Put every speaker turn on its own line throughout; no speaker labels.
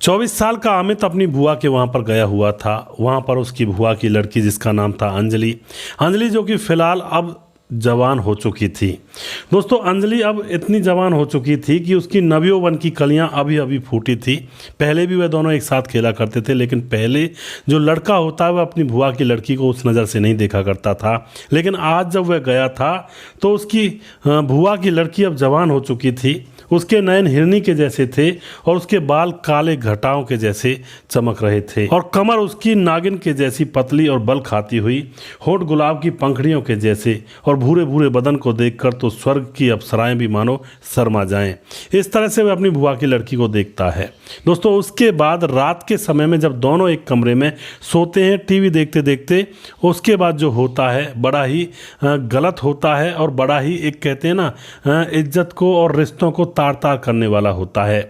24 साल का अमित अपनी बुआ के वहाँ पर गया हुआ था। वहाँ पर उसकी बुआ की लड़की जिसका नाम था अंजलि, जो कि फ़िलहाल अब जवान हो चुकी थी। दोस्तों अंजलि अब इतनी जवान हो चुकी थी कि उसकी नवयौवन की कलियां अभी अभी फूटी थी। पहले भी वह दोनों एक साथ खेला करते थे, लेकिन पहले जो लड़का होता है वह अपनी बुआ की लड़की को उस नज़र से नहीं देखा करता था। लेकिन आज जब वह गया था तो उसकी बुआ की लड़की अब जवान हो चुकी थी। उसके नयन हिरनी के जैसे थे और उसके बाल काले घटाओं के जैसे चमक रहे थे और कमर उसकी नागिन के जैसी पतली और बल खाती हुई, होठ गुलाब की पंखड़ियों के जैसे और भूरे भूरे बदन को देखकर तो स्वर्ग की अप्सराएं भी मानो शर्मा जाएं। इस तरह से वह अपनी बुआ की लड़की को देखता है। दोस्तों उसके बाद रात के समय में जब दोनों एक कमरे में सोते हैं टीवी देखते देखते, उसके बाद जो होता है बड़ा ही गलत होता है और बड़ा ही एक कहते हैं ना इज्जत को और रिश्तों को तार तार करने वाला होता है।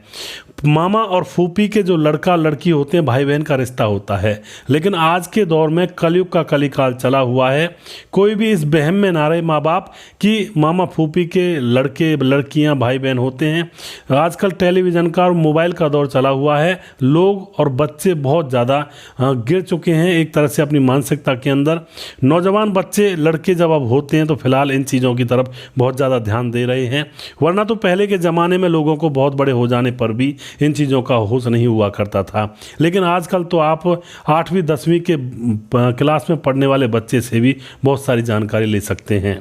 मामा और फूफी के जो लड़का लड़की होते हैं, भाई बहन का रिश्ता होता है। लेकिन आज के दौर में कलयुग का कलिकाल चला हुआ है। कोई भी इस बहम में ना रहे माँ बाप कि मामा फूफी के लड़के लड़कियां भाई बहन होते हैं। आजकल टेलीविज़न का और मोबाइल का दौर चला हुआ है। लोग और बच्चे बहुत ज़्यादा गिर चुके हैं एक तरह से अपनी मानसिकता के अंदर। नौजवान बच्चे लड़के जब अब होते हैं तो फिलहाल इन चीज़ों की तरफ बहुत ज़्यादा ध्यान दे रहे हैं। वरना तो पहले के ज़माने में लोगों को बहुत बड़े हो जाने पर भी इन चीज़ों का होश नहीं हुआ करता था। लेकिन आजकल तो आप 8वीं 10वीं के क्लास में पढ़ने वाले बच्चे से भी बहुत सारी जानकारी ले सकते हैं।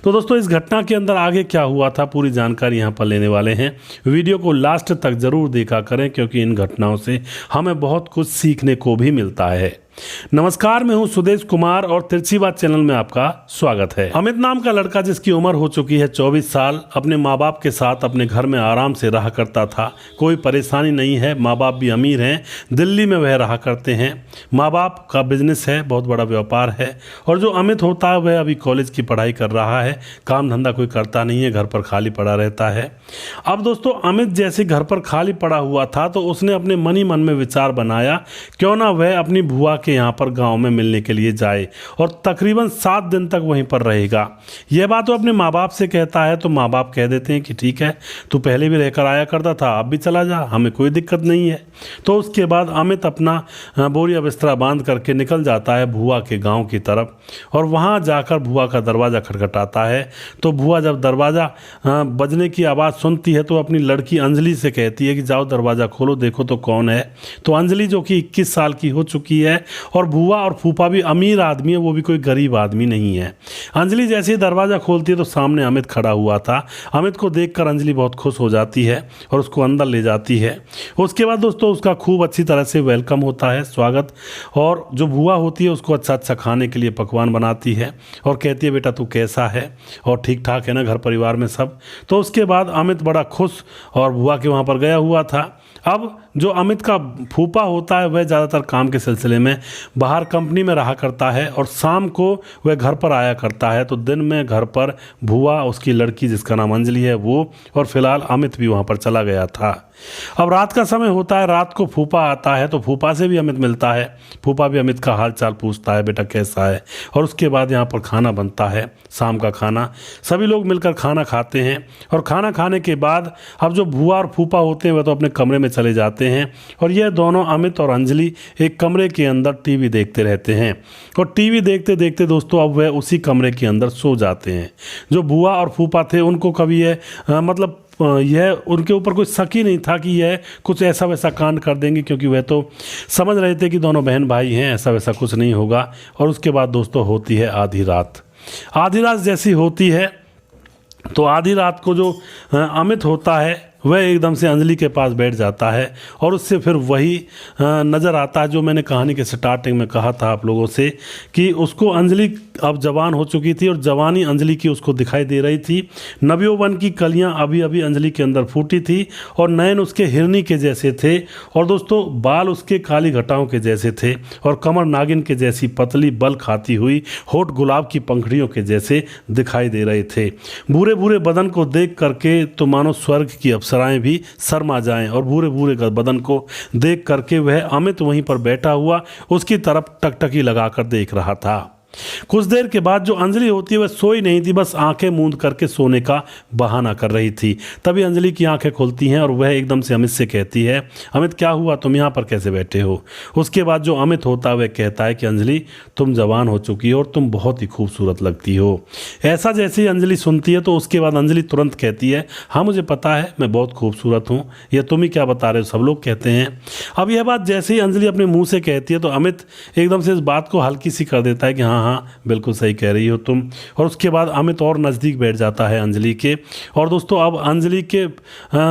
तो दोस्तों इस घटना के अंदर आगे क्या हुआ था पूरी जानकारी यहाँ पर लेने वाले हैं। वीडियो को लास्ट तक ज़रूर देखा करें, क्योंकि इन घटनाओं से हमें बहुत कुछ सीखने को भी मिलता है। नमस्कार, मैं हूं सुदेश कुमार और तिरछी बात चैनल में आपका स्वागत है। अमित नाम का लड़का जिसकी उम्र हो चुकी है 24 साल, अपने माँ बाप के साथ अपने घर में आराम से रहा करता था। कोई परेशानी नहीं है, माँ बाप भी अमीर हैं, दिल्ली में वह रहा करते हैं। माँ बाप का बिजनेस है, बहुत बड़ा व्यापार है। और जो अमित होता है वह अभी कॉलेज की पढ़ाई कर रहा है, काम धंधा कोई करता नहीं है, घर पर खाली पड़ा रहता है। अब दोस्तों अमित जैसे घर पर खाली पड़ा हुआ था तो उसने अपने मन ही मन में विचार बनाया, क्यों ना वह अपनी बुआ के यहाँ पर गांव में मिलने के लिए जाए और तकरीबन 7 दिन तक वहीं पर रहेगा। यह बात वो अपने माँ बाप से कहता है तो माँ बाप कह देते हैं कि ठीक है, तू पहले भी रहकर आया करता था, अब भी चला जा, हमें कोई दिक्कत नहीं है। तो उसके बाद अमित अपना बोरिया बिस्तरा बांध करके निकल जाता है बुआ के गाँव की तरफ और वहाँ जाकर बुआ का दरवाज़ा खटखटाता है। तो बुआ जब दरवाज़ा बजने की आवाज़ सुनती है तो अपनी लड़की अंजलि से कहती है कि जाओ दरवाज़ा खोलो, देखो तो कौन है। तो अंजलि जो कि 21 साल की हो चुकी है और बुआ और फूफा भी अमीर आदमी है, वो भी कोई गरीब आदमी नहीं है। अंजलि जैसे ही दरवाज़ा खोलती है तो सामने अमित खड़ा हुआ था। अमित को देखकर अंजलि बहुत खुश हो जाती है और उसको अंदर ले जाती है। उसके बाद दोस्तों उसका खूब अच्छी तरह से वेलकम होता है, स्वागत। और जो बुआ होती है उसको अच्छा अच्छा खाने के लिए पकवान बनाती है और कहती है बेटा तू कैसा है और ठीक ठाक है ना घर परिवार में सब। तो उसके बाद अमित बड़ा खुश और बुआ के वहाँ पर गया हुआ था। अब जो अमित का फूफा होता है वह ज़्यादातर काम के सिलसिले में बाहर कंपनी में रहा करता है और शाम को वह घर पर आया करता है। तो दिन में घर पर बुआ, उसकी लड़की जिसका नाम अंजलि है वो, और फिलहाल अमित भी वहाँ पर चला गया था। अब रात का समय होता है, रात को फूफा आता है तो फूफा से भी अमित मिलता है। फूफा भी अमित का हाल चाल पूछता है, बेटा कैसा है। और उसके बाद यहाँ पर खाना बनता है, शाम का खाना। सभी लोग मिलकर खाना खाते हैं और खाना खाने के बाद अब जो बुआ और फूफा होते हैं वह तो अपने कमरे में चले जाते हैं और यह दोनों अमित और अंजलि एक कमरे के अंदर टीवी देखते रहते हैं। और टीवी देखते देखते दोस्तों अब वह उसी कमरे के अंदर सो जाते हैं। जो बुआ और फूफा थे उनको कभी यह उनके ऊपर कोई शक ही नहीं था कि यह कुछ ऐसा वैसा कांड कर देंगे, क्योंकि वह तो समझ रहे थे कि दोनों बहन भाई हैं, ऐसा वैसा कुछ नहीं होगा। और उसके बाद दोस्तों होती है आधी रात। आधी रात जैसी होती है तो आधी रात को जो अमित होता है वह एकदम से अंजलि के पास बैठ जाता है और उससे फिर वही नज़र आता है जो मैंने कहानी के स्टार्टिंग में कहा था आप लोगों से कि उसको अंजलि अब जवान हो चुकी थी और जवानी अंजलि की उसको दिखाई दे रही थी। नवयौवन की कलियां अभी अभी अंजलि के अंदर फूटी थी और नयन उसके हिरनी के जैसे थे और दोस्तों बाल उसके काली घटाओं के जैसे थे और कमर नागिन के जैसी पतली बल खाती हुई, होठ गुलाब की पंखड़ियों के जैसे दिखाई दे रहे थे। भूरे भूरे बदन को देख करके तो मानो स्वर्ग की अप्सराएं भी शर्मा जाएं और भूरे भूरे बदन को देख करके वह अमित वहीं पर बैठा हुआ उसकी तरफ टकटकी लगाकर देख रहा था। कुछ देर के बाद जो अंजलि होती है वह सोई नहीं थी, बस आंखें मूंद करके सोने का बहाना कर रही थी। तभी अंजलि की आंखें खुलती हैं और वह एकदम से अमित से कहती है, अमित क्या हुआ, तुम यहाँ पर कैसे बैठे हो। उसके बाद जो अमित होता है वह कहता है कि अंजलि तुम जवान हो चुकी हो और तुम बहुत ही खूबसूरत लगती हो। ऐसा जैसे ही अंजलि सुनती है तो उसके बाद अंजलि तुरंत कहती है, हाँ मुझे पता है मैं बहुत खूबसूरत हूँ, यह तुम ही क्या बता रहे हो, सब लोग कहते हैं। अब यह बात जैसे ही अंजलि अपने मुंह से कहती है तो अमित एकदम से इस बात को हल्की सी कर देता है कि हाँ हाँ बिल्कुल सही कह रही हो तुम। और उसके बाद अमित और नज़दीक बैठ जाता है अंजलि के, और दोस्तों अब अंजलि के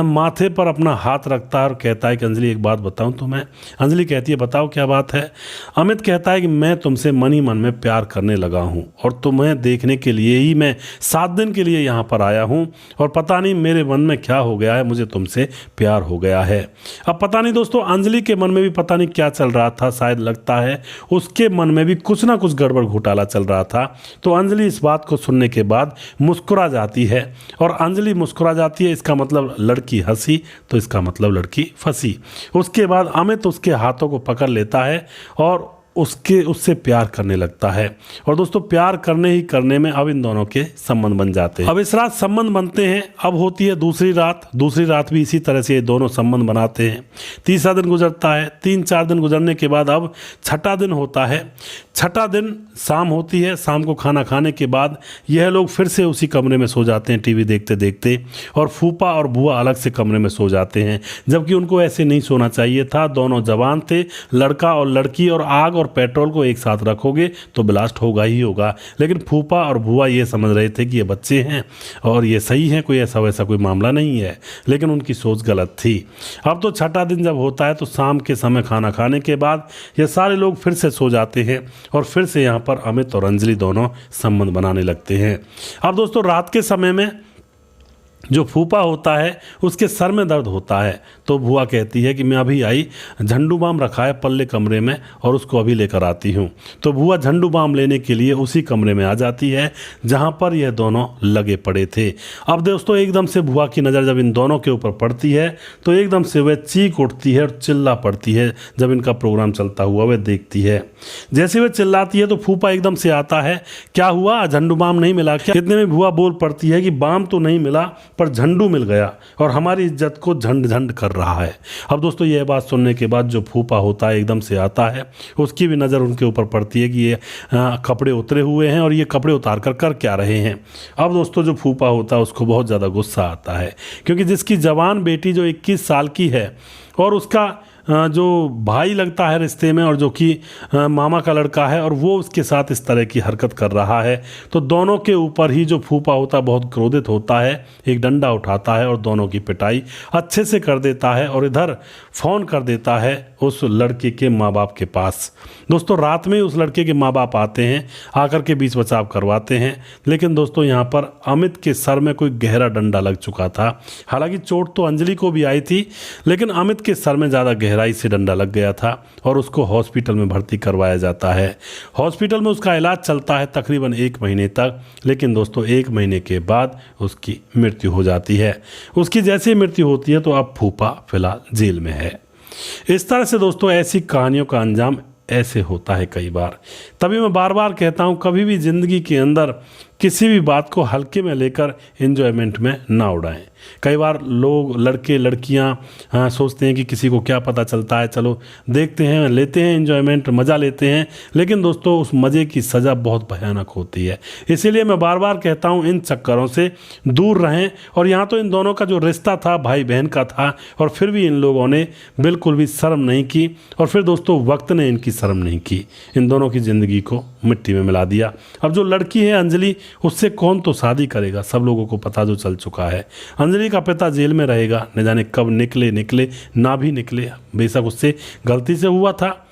माथे पर अपना हाथ रखता है और कहता है कि अंजलि एक बात बताऊं तुम्हें। अंजलि कहती है बताओ क्या बात है। अमित कहता है कि मैं तुमसे मन ही मन में प्यार करने लगा हूं और तुम्हें देखने के लिए ही मैं 7 दिन के लिए यहाँ पर आया हूँ, और पता नहीं मेरे मन में क्या हो गया है, मुझे तुमसे प्यार हो गया है। अब पता नहीं दोस्तों अंजलि के मन में भी पता नहीं क्या चल रहा था, शायद लगता है उसके मन में भी कुछ ना कुछ गड़बड़ घोटाला चल रहा था। तो अंजलि इस बात को सुनने के बाद मुस्कुरा जाती है, और अंजलि मुस्कुरा जाती है इसका मतलब लड़की हंसी, तो इसका मतलब लड़की फंसी। उसके बाद अमित उसके हाथों को पकड़ लेता है और उससे प्यार करने लगता है, और दोस्तों प्यार करने ही करने में अब इन दोनों के संबंध बन जाते हैं। अब इस रात संबंध बनते हैं। अब होती है दूसरी रात भी इसी तरह से ये दोनों संबंध बनाते हैं। तीसरा दिन गुजरता है, 3-4 दिन गुजरने के बाद अब छठा दिन होता है। छठा दिन शाम होती है। शाम को खाना खाने के बाद यह लोग फिर से उसी कमरे में सो जाते हैं टीवी देखते देखते, और फूफा और बुआ अलग से कमरे में सो जाते हैं, जबकि उनको ऐसे नहीं सोना चाहिए था। दोनों जवान थे, लड़का और लड़की, और आग और पेट्रोल को एक साथ रखोगे तो ब्लास्ट होगा ही होगा। लेकिन फूफा और बुआ ये समझ रहे थे कि ये बच्चे हैं और ये सही है, कोई ऐसा वैसा कोई मामला नहीं है, लेकिन उनकी सोच गलत थी। अब तो छठा दिन जब होता है तो शाम के समय खाना खाने के बाद ये सारे लोग फिर से सो जाते हैं, और फिर से यहाँ पर अमित और अंजलि दोनों संबंध बनाने लगते हैं। अब दोस्तों रात के समय में जो फूफा होता है उसके सर में दर्द होता है, तो बुआ कहती है कि मैं अभी आई, झंडू बाम रखा है पल्ले कमरे में और उसको अभी लेकर आती हूँ। तो बुआ झंडू बाम लेने के लिए उसी कमरे में आ जाती है जहाँ पर यह दोनों लगे पड़े थे। अब दोस्तों एकदम से बुआ की नज़र जब इन दोनों के ऊपर पड़ती है तो एकदम से वह चीख उठती है और चिल्ला पड़ती है। जब इनका प्रोग्राम चलता हुआ वह देखती है, जैसे वह चिल्लाती है तो फूफा एकदम से आता है, क्या हुआ, झंडू बाम नहीं मिला क्या। इतने में बुआ बोल पड़ती है कि बाम तो नहीं मिला पर झंडू मिल गया और हमारी इज्जत को झंड झंड कर रहा है। अब दोस्तों यह बात सुनने के बाद जो फूफा होता है एकदम से आता है, उसकी भी नज़र उनके ऊपर पड़ती है कि ये कपड़े उतरे हुए हैं और ये कपड़े उतार कर क्या रहे हैं। अब दोस्तों जो फूफा होता है उसको बहुत ज़्यादा गुस्सा आता है, क्योंकि जिसकी जवान बेटी जो 21 साल की है और उसका जो भाई लगता है रिश्ते में और जो कि मामा का लड़का है और वो उसके साथ इस तरह की हरकत कर रहा है, तो दोनों के ऊपर ही जो फूफा होता है बहुत क्रोधित होता है, एक डंडा उठाता है और दोनों की पिटाई अच्छे से कर देता है और इधर फ़ोन कर देता है उस लड़के के माँ बाप के पास। दोस्तों रात में उस लड़के के माँ बाप आते हैं, आकर के बीच बचाव करवाते हैं, लेकिन दोस्तों यहाँ पर अमित के सर में कोई गहरा डंडा लग चुका था। हालांकि चोट तो अंजलि को भी आई थी, लेकिन अमित के सर में ज़्यादा गहराई से डंडा लग गया था और उसको हॉस्पिटल में भर्ती करवाया जाता है। हॉस्पिटल में उसका इलाज चलता है तकरीबन 1 महीने तक, लेकिन दोस्तों 1 महीने के बाद उसकी मृत्यु हो जाती है। उसकी जैसे मृत्यु होती है तो अब फूफा फिलहाल जेल में है। इस तरह से दोस्तों ऐसी कहानियों का अंजाम ऐसे होता है कई बार। तभी मैं बार बार कहता हूँ कभी भी ज़िंदगी के अंदर किसी भी बात को हल्के में लेकर एंजॉयमेंट में ना उड़ाएं। कई बार लोग लड़के लड़कियां सोचते हैं कि किसी को क्या पता चलता है, चलो देखते हैं, लेते हैं एंजॉयमेंट, मज़ा लेते हैं, लेकिन दोस्तों उस मज़े की सज़ा बहुत भयानक होती है। इसीलिए मैं बार बार कहता हूं इन चक्करों से दूर रहें। और यहाँ तो इन दोनों का जो रिश्ता था भाई बहन का था, और फिर भी इन लोगों ने बिल्कुल भी शर्म नहीं की, और फिर दोस्तों वक्त ने इनकी शर्म नहीं की, इन दोनों की ज़िंदगी को मिट्टी में मिला दिया। अब जो लड़की है अंजलि, उससे कौन तो शादी करेगा, सब लोगों को पता जो चल चुका है। अंजलि का पिता जेल में रहेगा, न जाने कब निकले ना भी निकले, बेशक उससे गलती से हुआ था।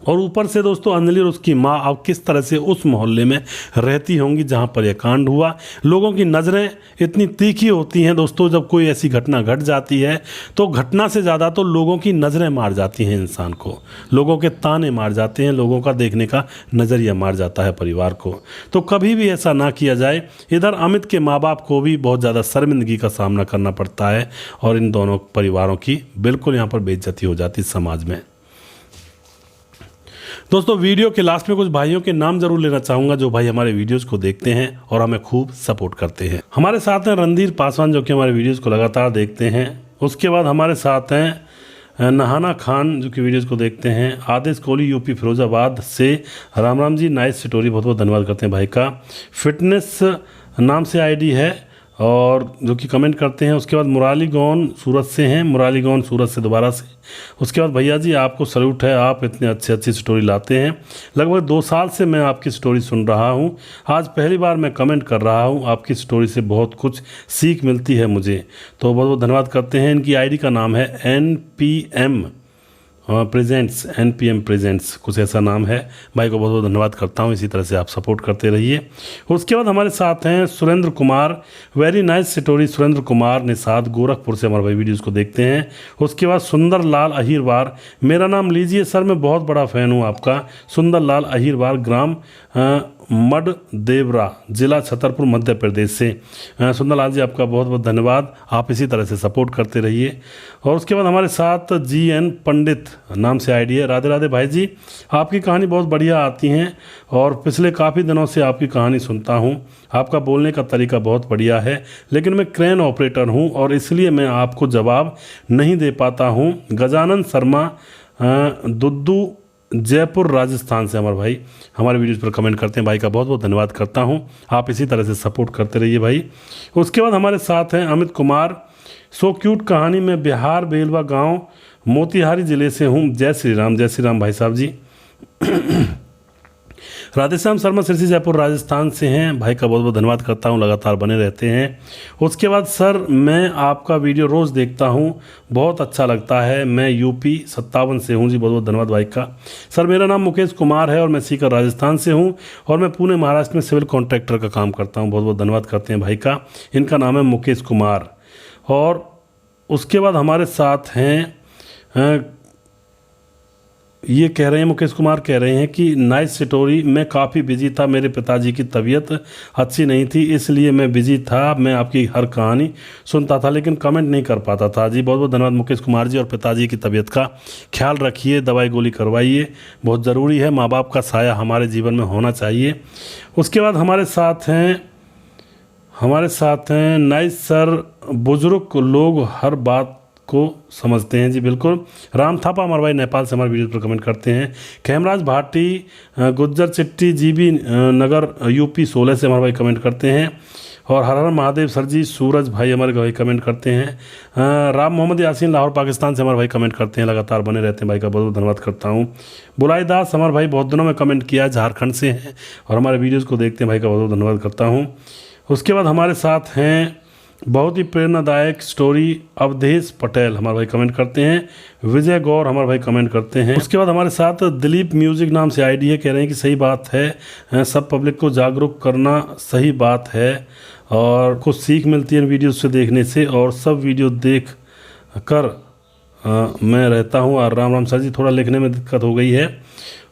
और ऊपर से दोस्तों अंजलि और उसकी माँ अब किस तरह से उस मोहल्ले में रहती होंगी जहाँ पर यह कांड हुआ। लोगों की नज़रें इतनी तीखी होती हैं दोस्तों, जब कोई ऐसी घटना घट जाती है तो घटना से ज़्यादा तो लोगों की नज़रें मार जाती हैं इंसान को, लोगों के ताने मार जाते हैं, लोगों का देखने का नज़रिया मार जाता है परिवार को। तो कभी भी ऐसा ना किया जाए। इधर अमित के माँ बाप को भी बहुत ज़्यादा शर्मिंदगी का सामना करना पड़ता है और इन दोनों परिवारों की बिल्कुल यहाँ पर बेइज्जती हो जाती है समाज में। दोस्तों वीडियो के लास्ट में कुछ भाइयों के नाम जरूर लेना चाहूँगा जो भाई हमारे वीडियोज़ को देखते हैं और हमें खूब सपोर्ट करते हैं। हमारे साथ हैं रणधीर पासवान जो कि हमारे वीडियोज़ को लगातार देखते हैं। उसके बाद हमारे साथ हैं नहाना खान जो कि वीडियोज़ को देखते हैं। आदेश कोहली यूपी फिरोजाबाद से राम राम जी, नाइस स्टोरी, बहुत बहुत धन्यवाद करते हैं भाई का। फिटनेस नाम से आईडी है और जो कि कमेंट करते हैं। उसके बाद मुराली गौन सूरत से हैं, मुराली गौन सूरत से दोबारा से। उसके बाद भैया जी आपको सल्यूट है, आप इतने अच्छी स्टोरी लाते हैं। लगभग 2 साल से मैं आपकी स्टोरी सुन रहा हूं, आज पहली बार मैं कमेंट कर रहा हूं। आपकी स्टोरी से बहुत कुछ सीख मिलती है मुझे, तो बहुत बहुत धन्यवाद करते हैं। इनकी आईडी का नाम है NPM प्रेजेंट्स, NPM प्रेजेंट्स कुछ ऐसा नाम है। भाई को बहुत बहुत धन्यवाद करता हूँ, इसी तरह से आप सपोर्ट करते रहिए। उसके बाद हमारे साथ हैं Surendra Kumar, very nice story Surendra Kumar Nishad Gorakhpur से हमारे भाई वीडियोज़ को देखते हैं। उसके बाद सुंदर लाल अहिरवार, मेरा नाम लीजिए सर, मैं बहुत बड़ा फ़ैन हूँ आपका। सुंदर लाल अहिरवार, ग्राम मड देवरा, जिला छतरपुर, मध्य प्रदेश से। सुंदर लाल जी आपका बहुत बहुत धन्यवाद, आप इसी तरह से सपोर्ट करते रहिए। और उसके बाद हमारे साथ GN पंडित नाम से आईडी है। राधे राधे भाई जी, आपकी कहानी बहुत बढ़िया आती हैं और पिछले काफ़ी दिनों से आपकी कहानी सुनता हूं। आपका बोलने का तरीका बहुत बढ़िया है, लेकिन मैं क्रेन ऑपरेटर हूं और इसलिए मैं आपको जवाब नहीं दे पाता हूं। गजानन शर्मा दुद्दू जयपुर राजस्थान से हमारे भाई हमारे वीडियोज़ पर कमेंट करते हैं। भाई का बहुत बहुत धन्यवाद करता हूं, आप इसी तरह से सपोर्ट करते रहिए भाई। उसके बाद हमारे साथ हैं अमित कुमार, सो क्यूट कहानी, में बिहार बेलवा गांव मोतिहारी ज़िले से हूं। जय श्री राम भाई साहब जी। राधेश्याम शर्मा सिरसी जयपुर राजस्थान से हैं। भाई का बहुत बहुत धन्यवाद करता हूं, लगातार बने रहते हैं। उसके बाद सर मैं आपका वीडियो रोज़ देखता हूं, बहुत अच्छा लगता है। मैं UP 57 से हूं जी, बहुत बहुत धन्यवाद भाई का। सर मेरा नाम मुकेश कुमार है और मैं सीकर राजस्थान से हूं और मैं पुणे महाराष्ट्र में सिविल कॉन्ट्रैक्टर का काम करता हूँ। बहुत बहुत धन्यवाद करते हैं भाई का, इनका नाम है मुकेश कुमार। और उसके बाद हमारे साथ हैं ये कह रहे हैं, मुकेश कुमार कह रहे हैं कि नाइस स्टोरी, मैं काफ़ी बिजी था, मेरे पिताजी की तबीयत अच्छी नहीं थी इसलिए मैं बिजी था। मैं आपकी हर कहानी सुनता था लेकिन कमेंट नहीं कर पाता था जी। बहुत बहुत धन्यवाद मुकेश कुमार जी, और पिताजी की तबीयत का ख्याल रखिए, दवाई गोली करवाइए, बहुत ज़रूरी है। माँ बाप का साया हमारे जीवन में होना चाहिए। उसके बाद हमारे साथ हैं नाइस सर, बुजुर्ग लोग हर बात को समझते हैं जी, बिल्कुल। राम थापा हमारे भाई नेपाल से हमारे वीडियो पर कमेंट करते हैं। खेमराज भाटी गुज्जर चिट्टी GB नगर UP 16 से हमारे भाई कमेंट करते हैं। और हर हर महादेव सर जी, सूरज भाई हमारे भाई कमेंट करते हैं। राम मोहम्मद यासीन लाहौर पाकिस्तान से हमारे भाई कमेंट करते हैं, लगातार बने रहते हैं। भाई का बहुत बहुत धन्यवाद करता हूँ। बुलाई दास हमारे भाई बहुत दिनों में कमेंट किया, झारखंड से हैं और हमारे वीडियोज़ को देखते हैं। भाई का बहुत बहुत धन्यवाद करता हूँ। उसके बाद हमारे साथ हैं बहुत ही प्रेरणादायक स्टोरी अवधेश पटेल हमारे भाई कमेंट करते हैं। विजय गौर हमारे भाई कमेंट करते हैं। उसके बाद हमारे साथ दिलीप म्यूजिक नाम से आईडी है, कह रहे हैं कि सही बात है, सब पब्लिक को जागरूक करना सही बात है और कुछ सीख मिलती है इन वीडियो से देखने से, और सब वीडियो देख कर मैं रहता हूँ। और राम राम सर जी, थोड़ा लिखने में दिक्कत हो गई है।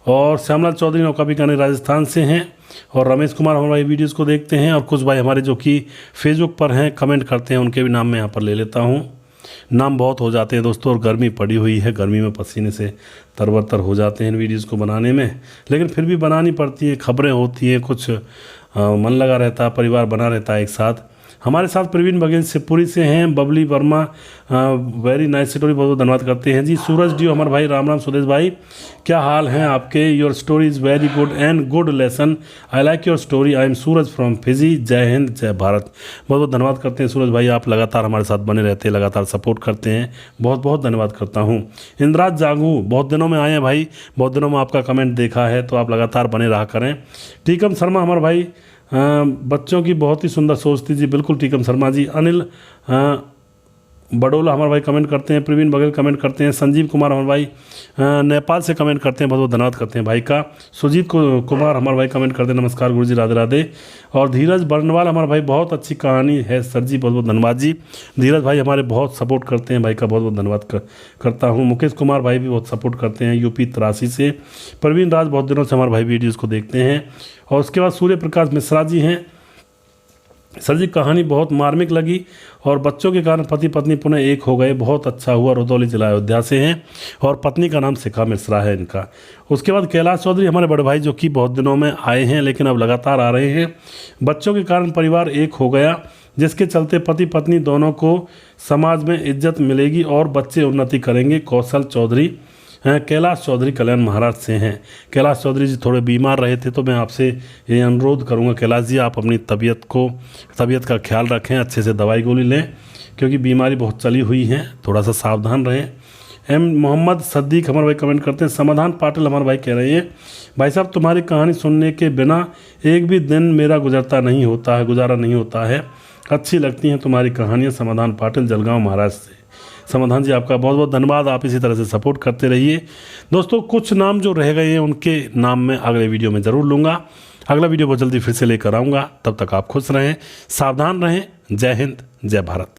और श्यामलाल चौधरी नौका बीकानेर राजस्थान से हैं। और रमेश कुमार हमारे भाई वीडियोज़ को देखते हैं। और कुछ भाई हमारे जो कि फेसबुक पर हैं, कमेंट करते हैं, उनके भी नाम मैं यहाँ पर ले लेता हूँ। नाम बहुत हो जाते हैं दोस्तों, और गर्मी पड़ी हुई है, गर्मी में पसीने से तरबतर हो जाते हैं इन वीडियोज़ को बनाने में, लेकिन फिर भी बनानी पड़ती है। खबरें होती हैं, कुछ मन लगा रहता है, परिवार बना रहता है एक साथ। हमारे साथ प्रवीण बघेल शिवपुरी से हैं। Babli Verma very nice story, बहुत बहुत धन्यवाद करते हैं जी। सूरज डियो हमारे भाई, राम राम सुरेश भाई, क्या हाल हैं आपके? Your story is very good and good lesson, I like your story, I am Suraj from Fiji, जय हिंद जय भारत। बहुत बहुत धन्यवाद करते हैं सूरज भाई, आप लगातार हमारे साथ बने रहते हैं, लगातार सपोर्ट करते हैं, बहुत बहुत धन्यवाद करता हूँ। इंद्राज जागू बहुत दिनों में आए हैं भाई, बहुत दिनों में आपका कमेंट देखा है, तो आप लगातार बने रहा करें। टीकम शर्मा हमारे भाई, बच्चों की बहुत ही सुंदर सोच थी जी, बिल्कुल टीकम शर्मा जी। अनिल बडोला हमारे भाई कमेंट करते हैं। प्रवीण बघेल कमेंट करते हैं। संजीव कुमार हमारे भाई नेपाल से कमेंट करते हैं, बहुत बहुत धन्यवाद करते हैं भाई का। सुजीत कुमार हमारे भाई कमेंट करते हैं, नमस्कार गुरु जी, राधे राधे। और धीरज बर्नवाल हमारे भाई, बहुत अच्छी कहानी है सर जी, बहुत बहुत धन्यवाद जी। धीरज भाई हमारे बहुत सपोर्ट करते हैं, भाई का बहुत बहुत धन्यवाद करता हूँ। मुकेश कुमार भाई भी बहुत सपोर्ट करते हैं, UP 83 से। प्रवीण राज बहुत दिनों से हमारे भाई वीडियोज़ को देखते हैं। और उसके बाद सूर्य प्रकाश मिश्रा जी हैं, सर जी कहानी बहुत मार्मिक लगी और बच्चों के कारण पति पत्नी पुनः एक हो गए, बहुत अच्छा हुआ। रुदौली जिला अयोध्या से हैं और पत्नी का नाम शिखा मिश्रा है इनका। उसके बाद कैलाश चौधरी हमारे बड़े भाई जो कि बहुत दिनों में आए हैं लेकिन अब लगातार आ रहे हैं। बच्चों के कारण परिवार एक हो गया, जिसके चलते पति पत्नी दोनों को समाज में इज्जत मिलेगी और बच्चे उन्नति करेंगे। कौशल चौधरी कैलाश चौधरी कल्याण महाराष्ट्र से हैं। कैलाश चौधरी जी थोड़े बीमार रहे थे, तो मैं आपसे ये अनुरोध करूंगा कैलाश जी आप अपनी तबीयत का ख्याल रखें, अच्छे से दवाई गोली लें क्योंकि बीमारी बहुत चली हुई है, थोड़ा सा सावधान रहें। एम मोहम्मद सद्दीक हमारे भाई कमेंट करते हैं। समाधान पाटिल हमारे भाई कह रहे हैं भाई साहब तुम्हारी कहानी सुनने के बिना एक भी दिन मेरा गुजारा नहीं होता है। अच्छी लगती हैं तुम्हारी कहानियाँ। समाधान पाटिल जलगांव महाराष्ट्र से। समाधान जी आपका बहुत बहुत धन्यवाद, आप इसी तरह से सपोर्ट करते रहिए। दोस्तों कुछ नाम जो रह गए हैं उनके नाम मैं अगले वीडियो में ज़रूर लूँगा। अगला वीडियो बहुत जल्दी फिर से लेकर आऊँगा, तब तक आप खुश रहें, सावधान रहें। जय हिंद, जय भारत।